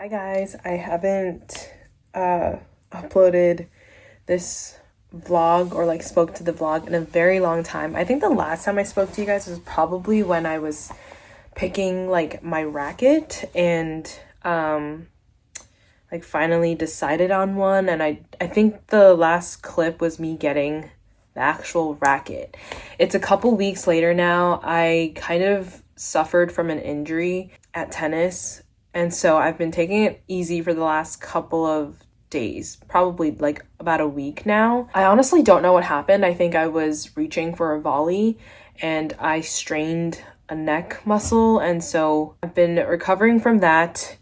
Hi guys, I haven't uploaded this vlog or like spoke to the vlog in a very long time. I think the last time I spoke to you guys was probably when I was picking like my racket and like finally decided on one, and I think the last clip was me getting the actual racket. It's a couple weeks later now. I kind of suffered from an injury at tennis, and so I've been taking it easy for the last couple of days, probably like about a week now. I honestly don't know what happened. I think I was reaching for a volley and I strained a neck muscle, and so I've been recovering from that,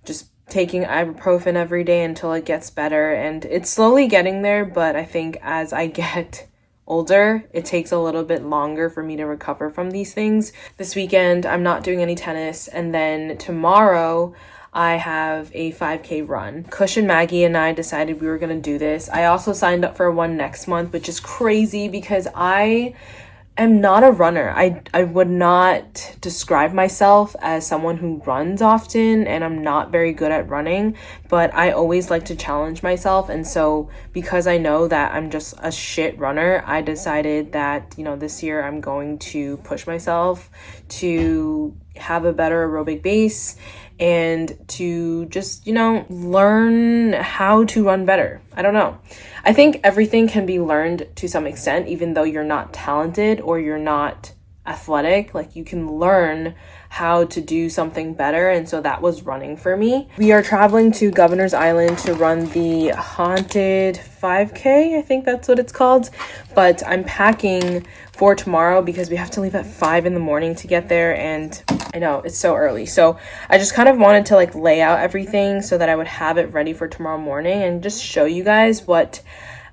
just taking ibuprofen every day until it gets better, and it's slowly getting there, but I think as I get older, it takes a little bit longer for me to recover from these things. This weekend, I'm not doing any tennis, and then tomorrow, I have a 5K run. Kush and Maggie and I decided we were gonna do this. I also signed up for one next month, which is crazy because I am not a runner. I would not describe myself as someone who runs often, and I'm not very good at running, but I always like to challenge myself. And so because I know that I'm just a shit runner, I decided that, this year I'm going to push myself to have a better aerobic base and to just, learn how to run better. I don't know. I think everything can be learned to some extent, even though you're not talented or you're not athletic. Like, you can learn how to do something better, and so that was running for me. We are traveling to Governor's Island to run the Haunted 5K, I think that's what it's called, but I'm packing for tomorrow because we have to leave at 5 in the morning to get there, and I know it's so early. So I just kind of wanted to like lay out everything so that I would have it ready for tomorrow morning and just show you guys what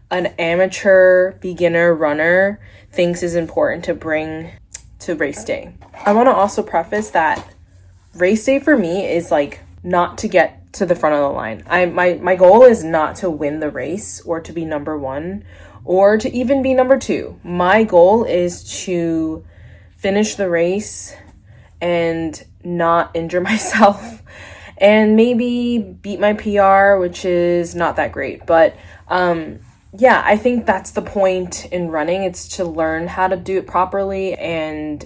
an amateur beginner runner thinks is important to bring to race day. I want to also preface that race day for me is like not to get to the front of the line. My goal is not to win the race or to be number one or to even be number two. My goal is to finish the race and not injure myself and maybe beat my PR, which is not that great. But yeah, I think that's the point in running. It's to learn how to do it properly and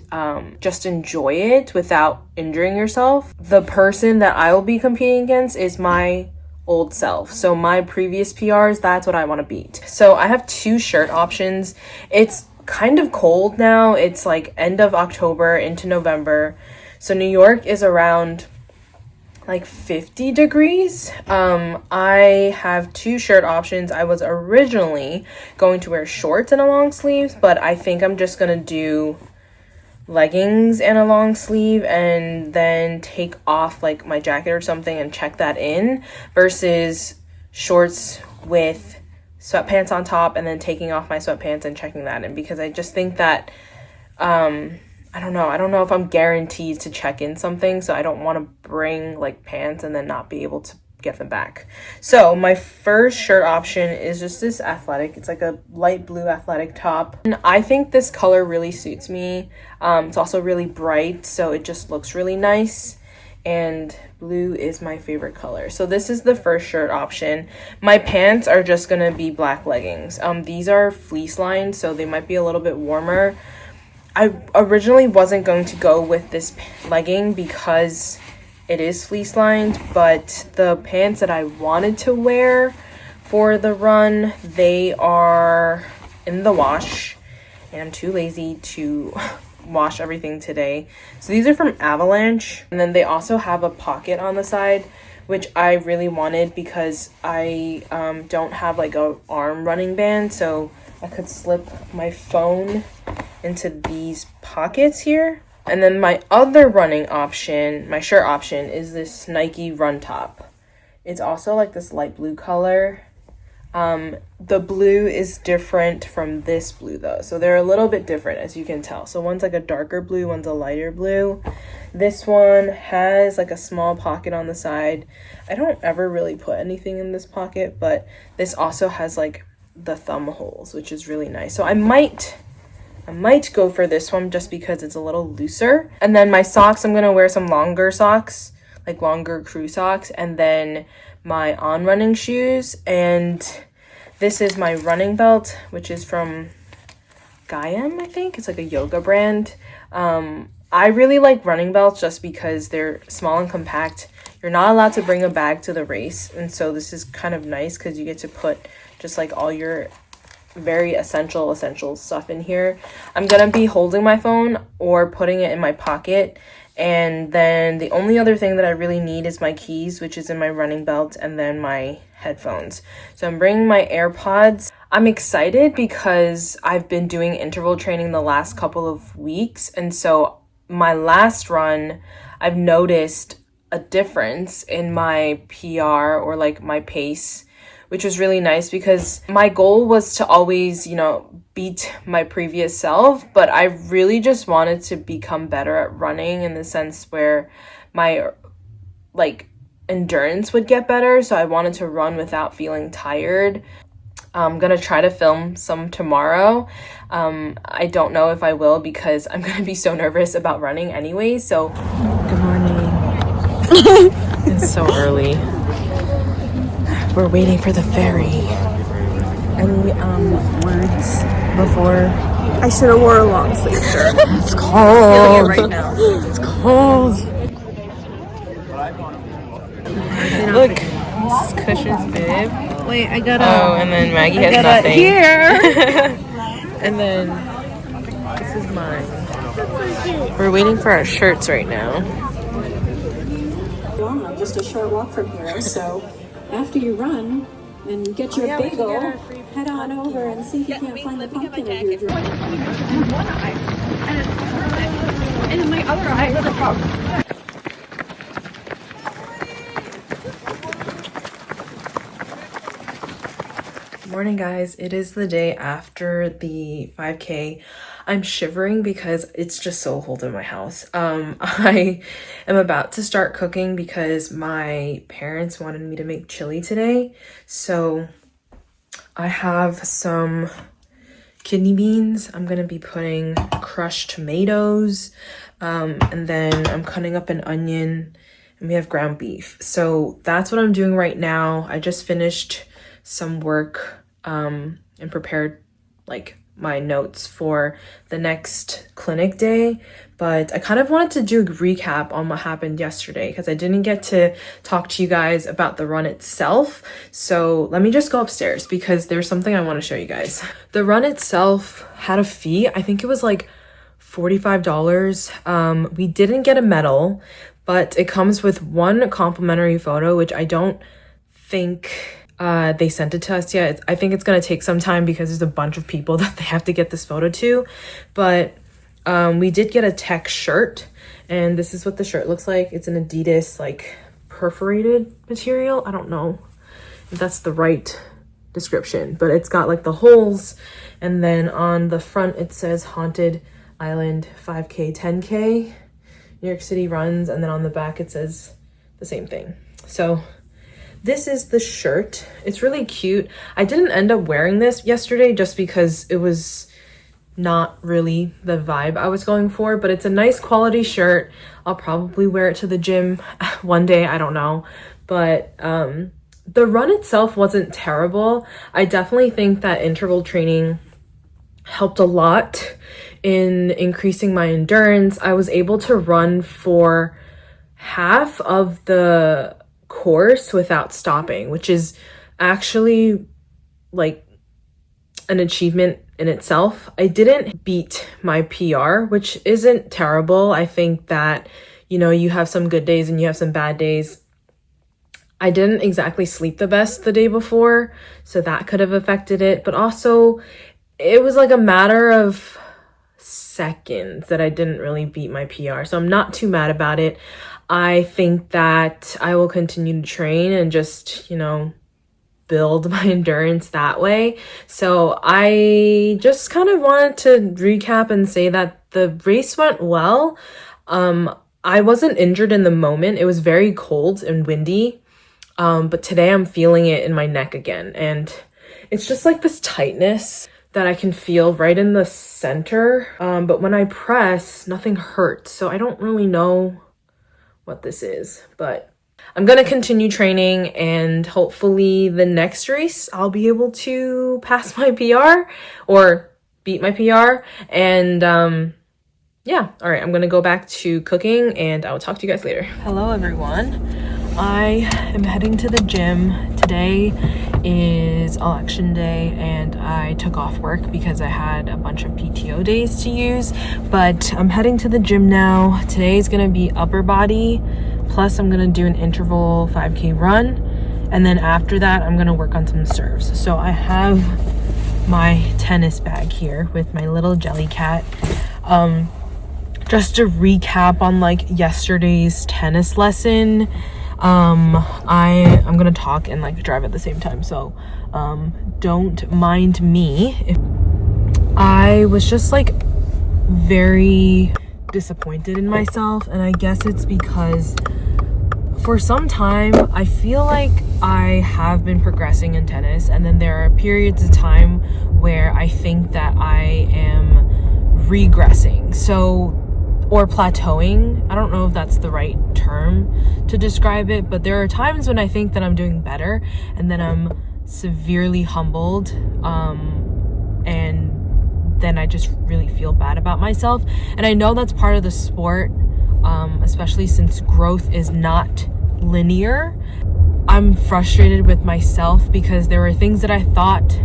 just enjoy it without injuring yourself. The person that I will be competing against is my old self. So my previous PRs, that's what I want to beat. So I have two shirt options. It's kind of cold now. It's like end of October into November. So New York is around like 50 degrees. I have two shirt options. I was originally going to wear shorts and a long sleeves, but I think I'm just gonna do leggings and a long sleeve and then take off like my jacket or something and check that in, versus shorts with sweatpants on top and then taking off my sweatpants and checking that in, because I just think that I don't know if I'm guaranteed to check in something, so I don't want to bring like pants and then not be able to get them back. So my first shirt option is just this athletic. It's like a light blue athletic top, and I think this color really suits me. It's also really bright, so it just looks really nice, and blue is my favorite color. So this is the first shirt option. My pants are just gonna be black leggings. These are fleece lined, so they might be a little bit warmer. I originally wasn't going to go with this legging because it is fleece lined, but the pants that I wanted to wear for the run, they are in the wash, and I'm too lazy to wash everything today. So these are from Avalanche, and then they also have a pocket on the side, which I really wanted because I don't have like a arm running band, so I could slip my phone into these pockets here. And then my other running option, my shirt option, is this Nike run top. It's also like this light blue color. The blue is different from this blue though, so they're a little bit different, as you can tell. So one's like a darker blue, one's a lighter blue. This one has like a small pocket on the side. I don't ever really put anything in this pocket, but this also has like the thumb holes, which is really nice. So I might go for this one just because it's a little looser. And then my socks, I'm gonna wear some longer socks, like longer crew socks, and then my on running shoes. And this is my running belt, which is from Gaiam, I think. It's like a yoga brand. I really like running belts just because they're small and compact. You're not allowed to bring a bag to the race, and so this is kind of nice because you get to put just like all your very essential stuff in here. I'm gonna be holding my phone or putting it in my pocket, and then the only other thing that I really need is my keys, which is in my running belt, and then my headphones. So I'm bringing my AirPods. I'm excited because I've been doing interval training the last couple of weeks, and so my last run, I've noticed a difference in my PR or like my pace, which was really nice because my goal was to always, you know, beat my previous self, but I really just wanted to become better at running in the sense where my like endurance would get better. So I wanted to run without feeling tired. I'm gonna try to film some tomorrow. I don't know if I will because I'm gonna be so nervous about running anyway. So good morning. It's so early. We're waiting for the ferry. Any words before? I should have wore a long sleeve shirt. It's cold. I'm feeling it right now. It's cold. Look, this is Cushion's bib. Wait, I gotta. Oh, and then Maggie has nothing. Here. And then this is mine. We're waiting for our shirts right now. Just a short walk from here, so after you run and get your bagel, head on over and see if you can't find the pumpkin in your drink. And in my other eye. Morning, guys. It is the day after the 5K. I'm shivering because it's just so cold in my house. I am about to start cooking because my parents wanted me to make chili today. So I have some kidney beans. I'm gonna be putting crushed tomatoes, and then I'm cutting up an onion, and we have ground beef. So that's what I'm doing right now. I just finished some work and prepared like my notes for the next clinic day, but I kind of wanted to do a recap on what happened yesterday because I didn't get to talk to you guys about the run itself. So let me just go upstairs because there's something I want to show you guys. The run itself had a fee. I think it was like $45. We didn't get a medal, but it comes with one complimentary photo, which I don't think they sent it to us yet. I think it's gonna take some time because there's a bunch of people that they have to get this photo to, but we did get a tech shirt, and this is what the shirt looks like. It's an Adidas like perforated material. I don't know if that's the right description, but it's got like the holes, and then on the front it says Haunted Island 5K 10K New York City runs, and then on the back it says the same thing. So this is the shirt. It's really cute. I didn't end up wearing this yesterday just because it was not really the vibe I was going for, but it's a nice quality shirt. I'll probably wear it to the gym one day, I don't know. But the run itself wasn't terrible. I definitely think that interval training helped a lot in increasing my endurance. I was able to run for half of the course without stopping, which is actually like an achievement in itself. I didn't beat my PR, which isn't terrible. I think that, you know, you have some good days and you have some bad days. I didn't exactly sleep the best the day before, so that could have affected it, but also it was like a matter of seconds that I didn't really beat my PR, so I'm not too mad about it. I think that I will continue to train and just, you know, build my endurance that way. So I just kind of wanted to recap and say that the race went well. I wasn't injured in the moment. It was very cold and windy. But today I'm feeling it in my neck again. And it's just like this tightness that I can feel right in the center. But when I press, nothing hurts. So I don't really know what this is, but I'm gonna continue training, and hopefully the next race I'll be able to pass my PR or beat my PR. And yeah, all right, I'm gonna go back to cooking and I'll talk to you guys later. Hello everyone. I am heading to the gym. Today is election day and I took off work because I had a bunch of PTO days to use, but I'm heading to the gym now. Today is gonna be upper body, plus I'm gonna do an interval 5K run, and then after that I'm gonna work on some serves. So I have my tennis bag here with my little Jellycat. Just to recap on like yesterday's tennis lesson, I'm gonna talk and like drive at the same time, so don't mind me. I was just like very disappointed in myself, and I guess it's because for some time I feel like I have been progressing in tennis, and then there are periods of time where I think that I am regressing, or plateauing. I don't know if that's the right term to describe it, but there are times when I think that I'm doing better, and then I'm severely humbled, and then I just really feel bad about myself. And I know that's part of the sport, especially since growth is not linear. I'm frustrated with myself because there were things that I thought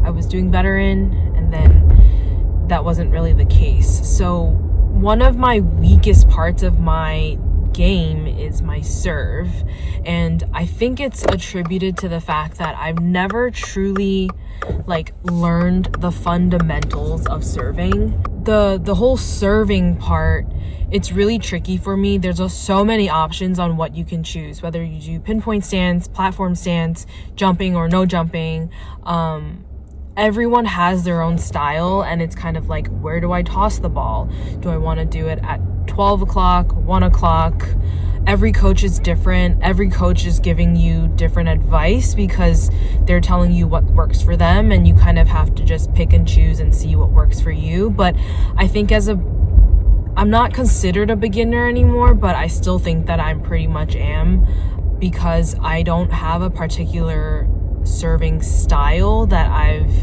I was doing better in, and then that wasn't really the case. So one of my weakest parts of my game is my serve, and I think it's attributed to the fact that I've never truly like learned the fundamentals of serving. The whole serving part, it's really tricky for me. There's just so many options on what you can choose, whether you do pinpoint stance, platform stance, jumping or no jumping. Everyone has their own style, and it's kind of like, where do I toss the ball? Do I want to do it at 12 o'clock, 1 o'clock? Every coach is different. Every coach is giving you different advice because they're telling you what works for them, and you kind of have to just pick and choose and see what works for you. But I think I'm not considered a beginner anymore, but I still think that I pretty much am, because I don't have a particular serving style that I've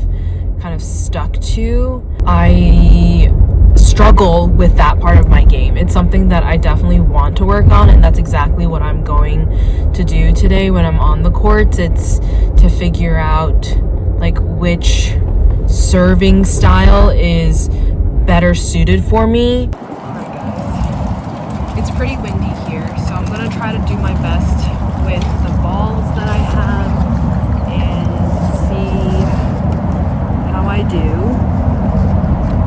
kind of stuck to. I struggle with that part of my game. It's something that I definitely want to work on, and that's exactly what I'm going to do today when I'm on the courts. It's to figure out like which serving style is better suited for me. It's pretty windy here, so I'm gonna try to do my best with the balls that I have and see how I do.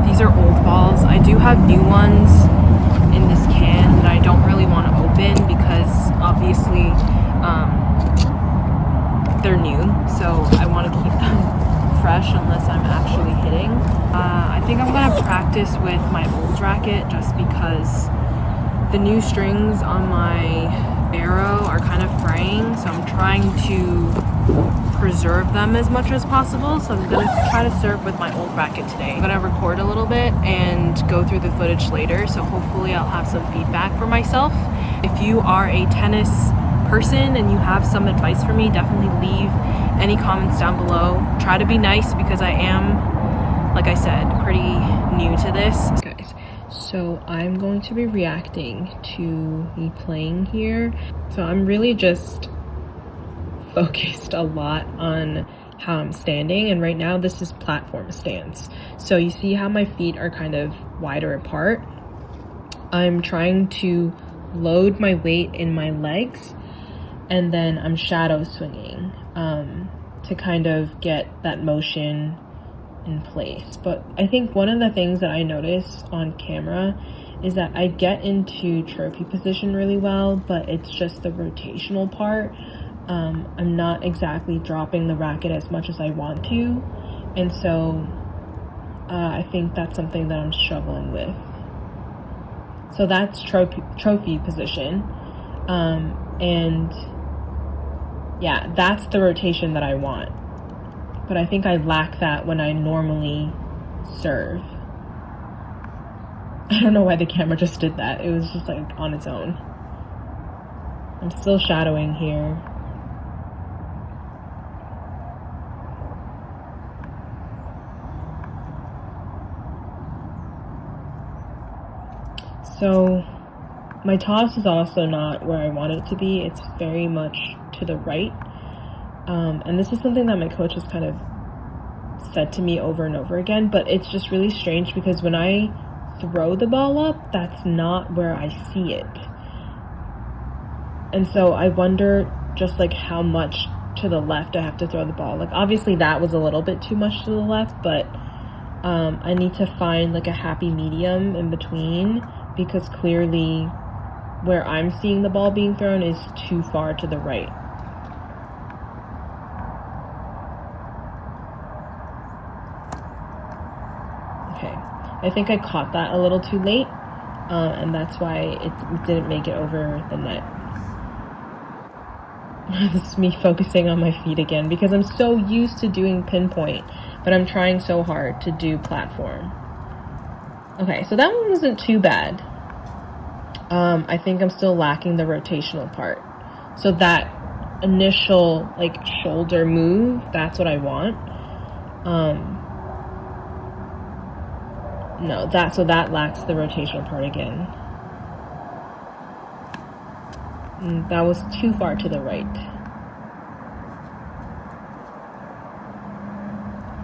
These are old balls. I do have new ones in this can that I don't really want to open because obviously they're new, so I want to keep them fresh unless I'm actually hitting. I think I'm gonna practice with my old racket just because the new strings on my arrow are kind of fraying, so I'm trying to preserve them as much as possible. So I'm gonna try to serve with my old racket today. I'm gonna record a little bit and go through the footage later, so hopefully I'll have some feedback for myself. If you are a tennis person and you have some advice for me, definitely leave any comments down below. Try to be nice because I am, like I said, pretty new to this. Guys, so I'm going to be reacting to me playing here. So I'm really just focused a lot on how I'm standing, and right now this is platform stance. So you see how my feet are kind of wider apart. I'm trying to load my weight in my legs, and then I'm shadow swinging to kind of get that motion in place. But I think one of the things that I notice on camera is that I get into trophy position really well, but it's just the rotational part. I'm not exactly dropping the racket as much as I want to, and so I think that's something that I'm struggling with. So that's trophy position, and yeah, that's the rotation that I want, but I think I lack that when I normally serve. I don't know why the camera just did that. It was just like on its own. I'm still shadowing here. So my toss is also not where I want it to be. It's very much to the right. And this is something that my coach has kind of said to me over and over again, but it's just really strange because when I throw the ball up, that's not where I see it. And so I wonder just like how much to the left I have to throw the ball. Like obviously that was a little bit too much to the left, but I need to find like a happy medium in between, because clearly where I'm seeing the ball being thrown is too far to the right. Okay, I think I caught that a little too late, and that's why it didn't make it over the net. This is me focusing on my feet again because I'm so used to doing pinpoint, but I'm trying so hard to do platform. Okay, so that one wasn't too bad. I think I'm still lacking the rotational part. So that initial like shoulder move, that's what I want. No, so that lacks the rotational part again. That was too far to the right.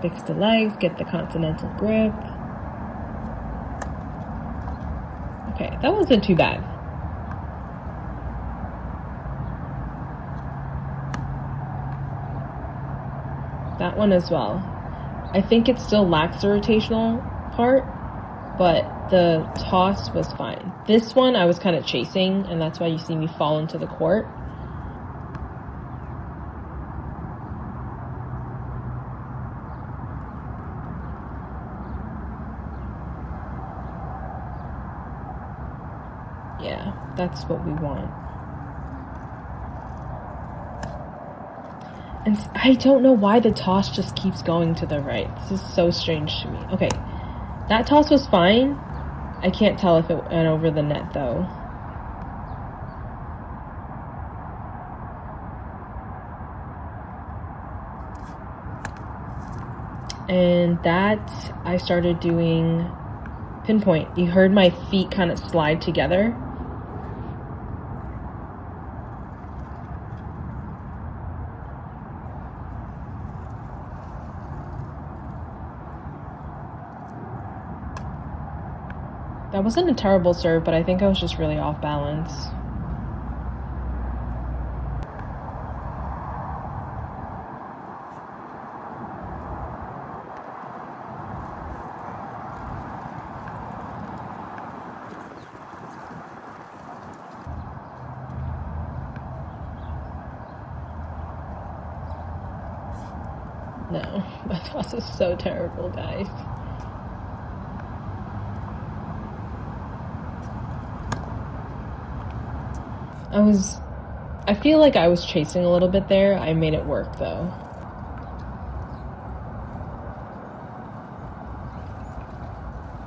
Fix the legs, get the continental grip. Okay, that wasn't too bad. That one as well. I think it still lacks the rotational part, but the toss was fine. This one I was kind of chasing, and that's why you see me fall into the court. Yeah, that's what we want. And I don't know why the toss just keeps going to the right. This is so strange to me. Okay, that toss was fine. I can't tell if it went over the net though. And that I started doing pinpoint. You heard my feet kind of slide together. That wasn't a terrible serve, but I think I was just really off balance. No, my toss is so terrible, guys. I feel like I was chasing a little bit there. I made it work though.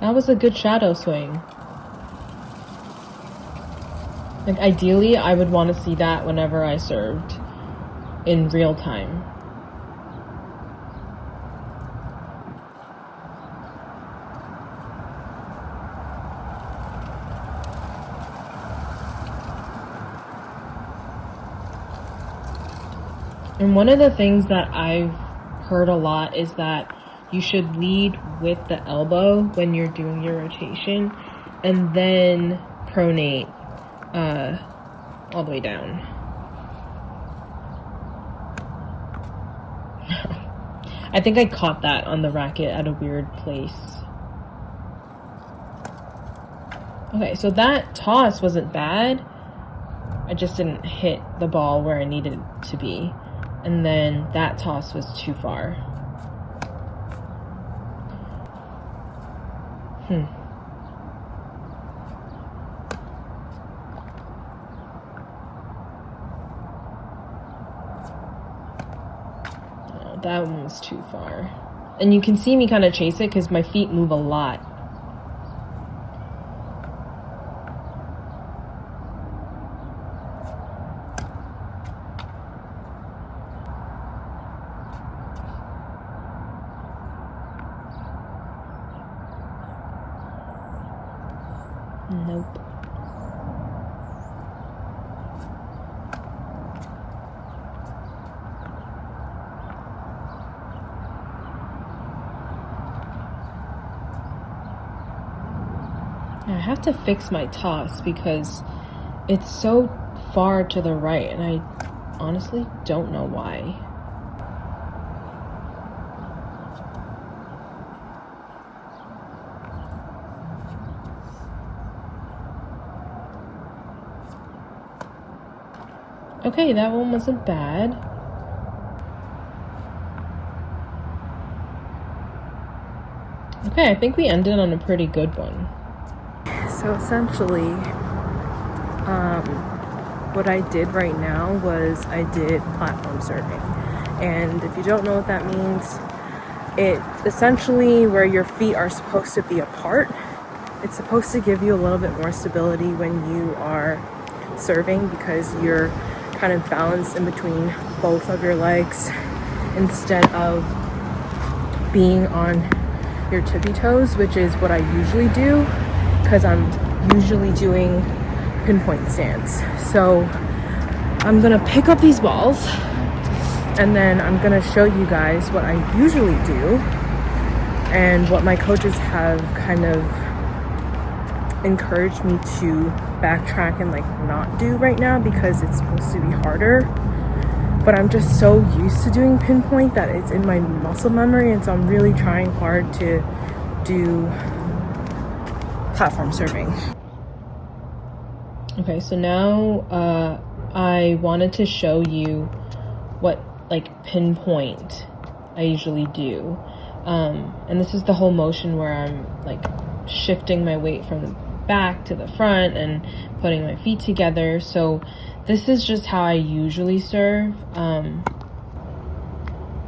That was a good shadow swing. Like ideally, I would want to see that whenever I served in real time. And one of the things that I've heard a lot is that you should lead with the elbow when you're doing your rotation and then pronate all the way down. I think I caught that on the racket at a weird place. Okay, so that toss wasn't bad. I just didn't hit the ball where I needed it to be. And then that toss was too far. Oh, that one was too far. And you can see me kind of chase it because my feet move a lot. Nope. I have to fix my toss because it's so far to the right, and I honestly don't know why. Okay, that one wasn't bad. Okay, I think we ended on a pretty good one. So essentially, what I did right now was I did platform surfing. And if you don't know what that means, it's essentially where your feet are supposed to be apart. It's supposed to give you a little bit more stability when you are surfing because you're kind of balanced in between both of your legs instead of being on your tippy toes, which is what I usually do because I'm usually doing pinpoint stance. So I'm gonna pick up these balls and then I'm gonna show you guys what I usually do and what my coaches have kind of encouraged me to backtrack and like not do right now because it's supposed to be harder. But I'm just so used to doing pinpoint that it's in my muscle memory, and so I'm really trying hard to do platform surfing. Okay, so now I wanted to show you what like pinpoint I usually do. And this is the whole motion where I'm like shifting my weight from the back to the front and putting my feet together. So this is just how I usually serve.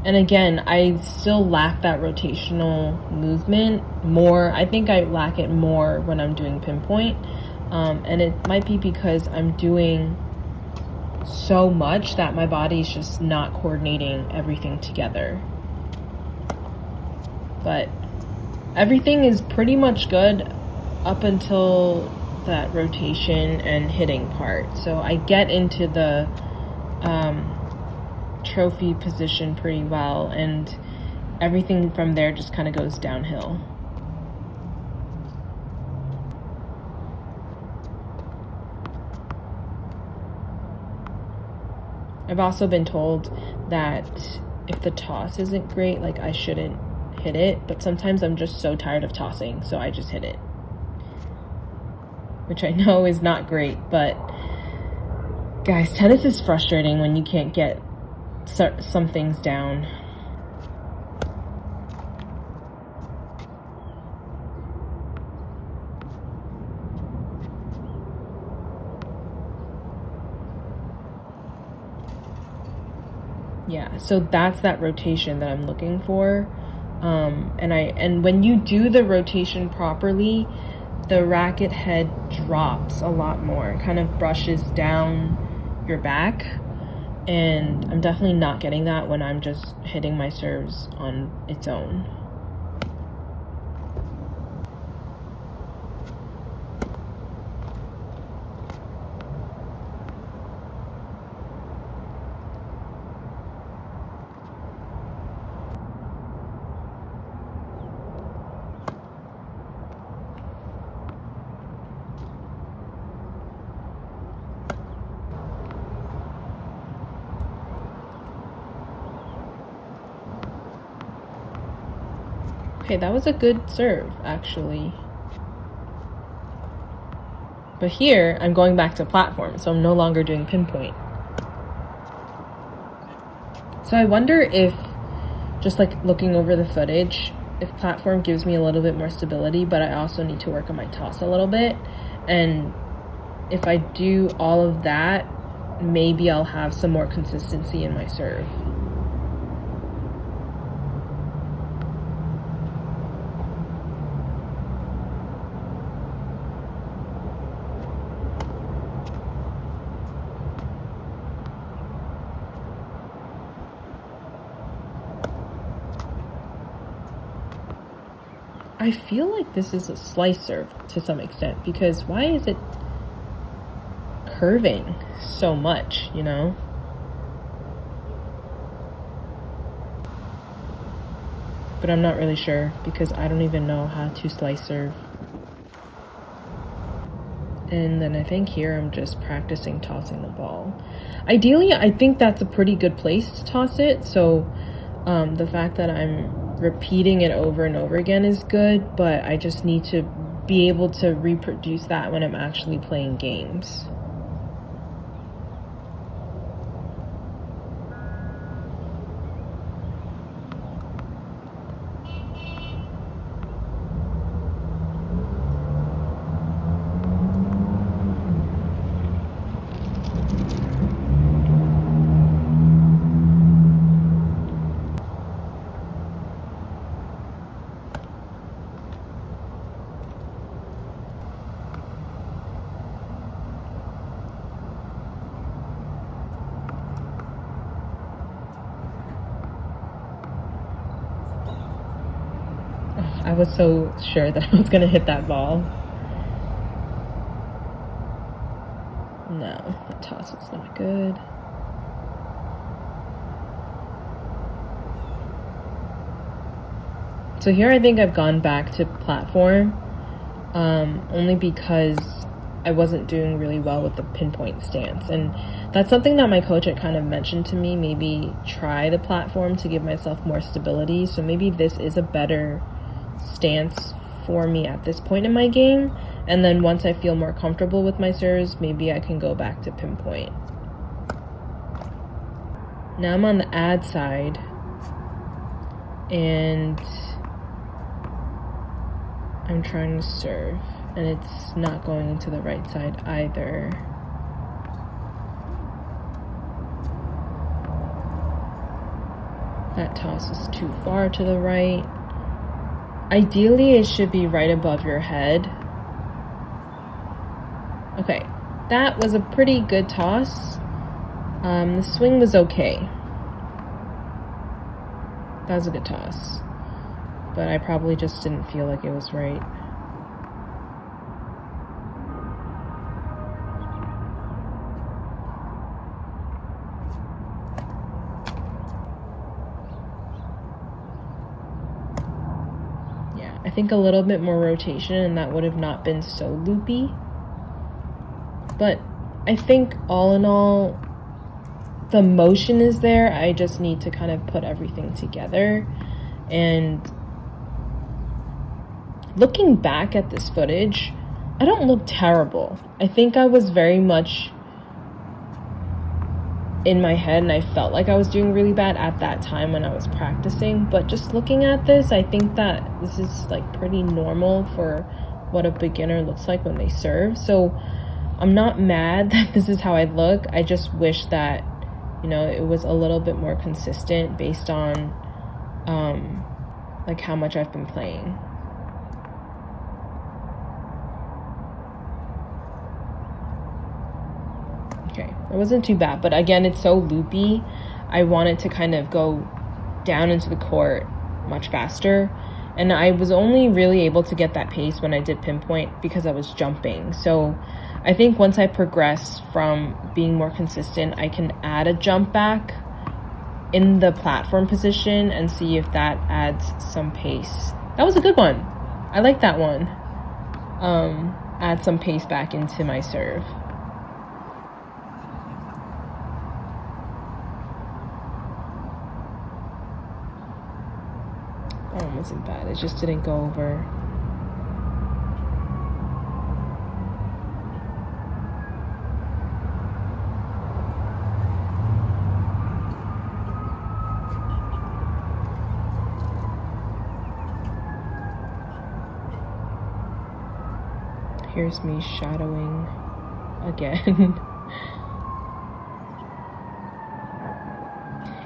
And again, I still lack that rotational movement more. I think I lack it more when I'm doing pinpoint. And it might be because I'm doing so much that my body's just not coordinating everything together. But everything is pretty much good up until that rotation and hitting part. So I get into the trophy position pretty well, and everything from there just kind of goes downhill. I've also been told that if the toss isn't great, like I shouldn't hit it, but sometimes I'm just so tired of tossing, so I just hit it. Which I know is not great, but guys, tennis is frustrating when you can't get some things down. Yeah, so that's that rotation that I'm looking for. And when you do the rotation properly, the racket head drops a lot more. It kind of brushes down your back. And I'm definitely not getting that when I'm just hitting my serves on its own. Okay, that was a good serve, actually. But here, I'm going back to platform, so I'm no longer doing pinpoint. So I wonder if, just like looking over the footage, if platform gives me a little bit more stability, but I also need to work on my toss a little bit. And if I do all of that, maybe I'll have some more consistency in my serve. I feel like this is a slice serve to some extent, because why is it curving so much, you know? But I'm not really sure, because I don't even know how to slice serve. And then I think here I'm just practicing tossing the ball. Ideally, I think that's a pretty good place to toss it. So the fact that I'm repeating it over and over again is good, but I just need to be able to reproduce that when I'm actually playing games. I was so sure that I was gonna hit that ball. No, the toss was not good. So here I think I've gone back to platform, only because I wasn't doing really well with the pinpoint stance. And that's something that my coach had kind of mentioned to me, maybe try the platform to give myself more stability. So maybe this is a better stance for me at this point in my game, and then once I feel more comfortable with my serves, maybe I can go back to pinpoint. Now I'm on the ad side, and I'm trying to serve, and it's not going into the right side either. That toss is too far to the right. Ideally, it should be right above your head. Okay, that was a pretty good toss. The swing was okay. That was a good toss. But I probably just didn't feel like it was right. I think a little bit more rotation and that would have not been so loopy. But I think all in all, the motion is there. I just need to kind of put everything together. And looking back at this footage, I don't look terrible. I think I was very much in my head and I felt like I was doing really bad at that time when I was practicing, but just looking at this, I think that this is like pretty normal for what a beginner looks like when they serve. So I'm not mad that this is how I look. I just wish that, you know, it was a little bit more consistent based on like how much I've been playing. Okay, it wasn't too bad, but again, it's so loopy. I wanted to kind of go down into the court much faster, and I was only really able to get that pace when I did pinpoint because I was jumping. So I think once I progress from being more consistent, I can add a jump back in the platform position and see if that adds some pace. That was a good one. I like that one. Add some pace back into my serve. That one wasn't bad. It just didn't go over. Here's me shadowing again.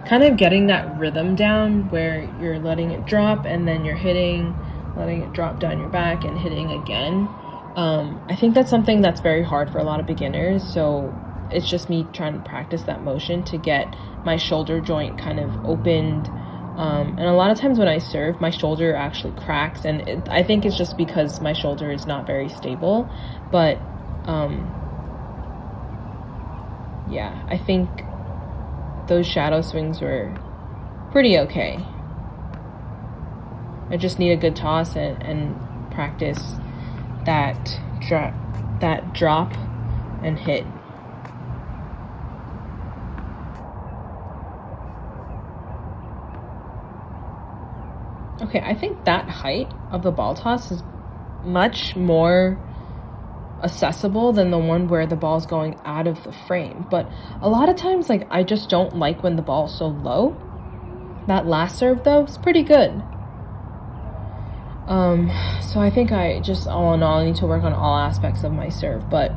Kind of getting that rhythm down where you're letting it drop and then you're hitting, letting it drop down your back and hitting again. I think that's something that's very hard for a lot of beginners. So it's just me trying to practice that motion to get my shoulder joint kind of opened And a lot of times when I serve, my shoulder actually cracks, and I think it's just because my shoulder is not very stable. But yeah, I think those shadow swings were pretty okay. I just need a good toss and practice that drop and hit. Okay, I think that height of the ball toss is much more accessible than the one where the ball's going out of the frame. But a lot of times, like, I just don't like when the ball's so low. That last serve, though, is pretty good. So I think I just, all in all, I need to work on all aspects of my serve, but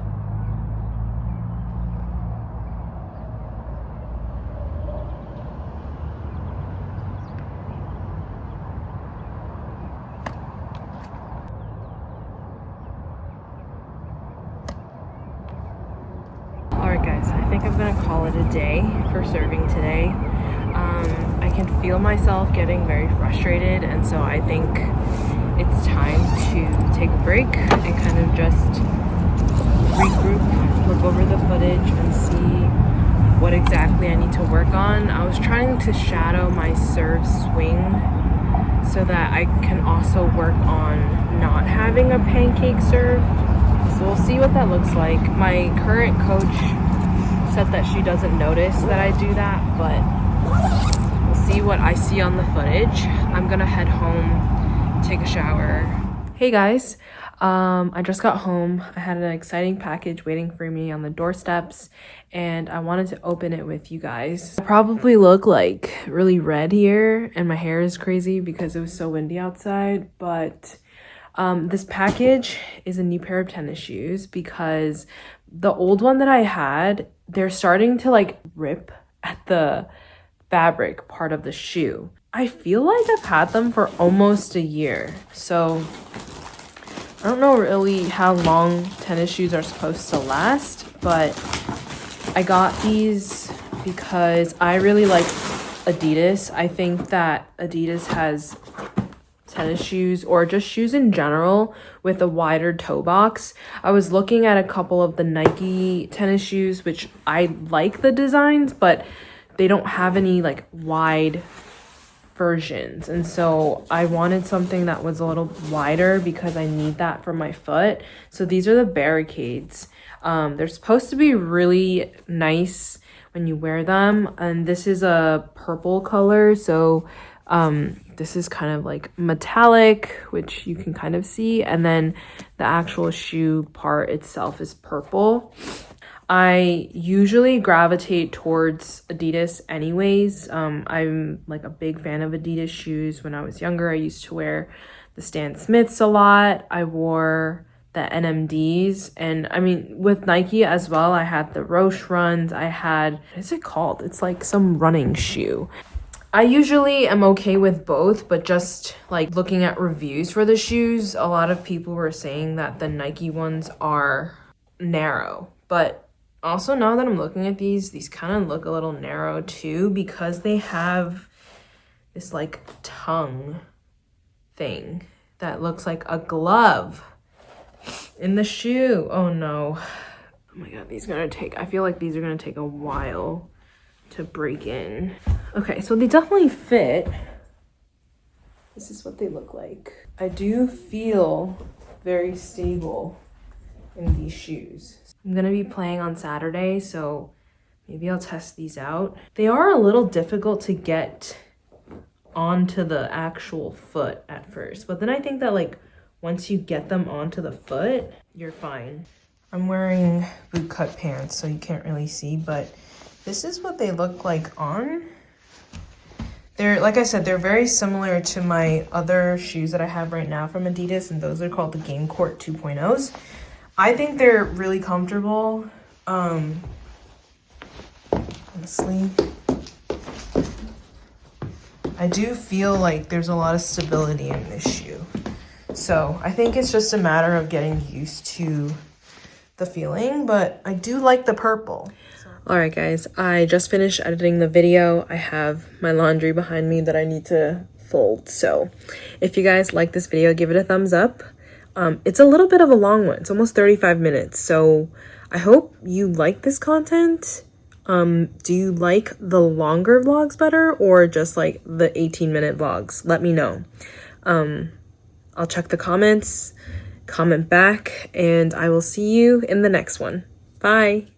alright guys, I think I'm gonna call it a day for serving today. I can feel myself getting very frustrated, and so I think it's time to take a break and kind of just regroup, look over the footage and see what exactly I need to work on. I was trying to shadow my serve swing so that I can also work on not having a pancake serve. So we'll see what that looks like. My current coach said that she doesn't notice that I do that, but we'll see what I see on the footage. I'm gonna head home, take a shower. Hey guys, I just got home. I had an exciting package waiting for me on the doorsteps, and I wanted to open it with you guys. I probably look like really red here, and my hair is crazy because it was so windy outside, but this package is a new pair of tennis shoes because the old one that I had, they're starting to like rip at the fabric part of the shoe. I feel like I've had them for almost a year, so I don't know really how long tennis shoes are supposed to last, but I got these because I really like Adidas. I think that Adidas has tennis shoes, or just shoes in general, with a wider toe box. I was looking at a couple of the Nike tennis shoes, which I like the designs, but they don't have any like wide versions, and so I wanted something that was a little wider because I need that for my foot. So these are the Barricades. They're supposed to be really nice when you wear them, and this is a purple color, so this is kind of like metallic, which you can kind of see, and then the actual shoe part itself is purple. I usually gravitate towards Adidas anyways. I'm like a big fan of Adidas shoes. When I was younger, I used to wear the Stan Smiths a lot. I wore the NMDs, and I mean with Nike as well, I had the Roche Runs. I had, what is it called? It's like some running shoe. I usually am okay with both, but just like looking at reviews for the shoes, a lot of people were saying that the Nike ones are narrow, but also now that I'm looking at these kind of look a little narrow too, because they have this like tongue thing that looks like a glove in the shoe. Oh no. Oh my god, I feel like these are gonna take a while to break in. Okay, so they definitely fit. This is what they look like. I do feel very stable in these shoes. I'm gonna be playing on Saturday, so maybe I'll test these out. They are a little difficult to get onto the actual foot at first, but then I think that like once you get them onto the foot, you're fine. I'm wearing bootcut pants, so you can't really see, but this is what they look like on. They're, like I said, they're very similar to my other shoes that I have right now from Adidas, and those are called the Game Court 2.0s. I think they're really comfortable. Honestly, I do feel like there's a lot of stability in this shoe. So I think it's just a matter of getting used to the feeling, but I do like the purple. Alright guys, I just finished editing the video. I have my laundry behind me that I need to fold. So if you guys like this video, give it a thumbs up. It's a little bit of a long one. It's almost 35 minutes. So I hope you like this content. Do you like the longer vlogs better or just like the 18-minute vlogs? Let me know. I'll check the comments, comment back, and I will see you in the next one. Bye.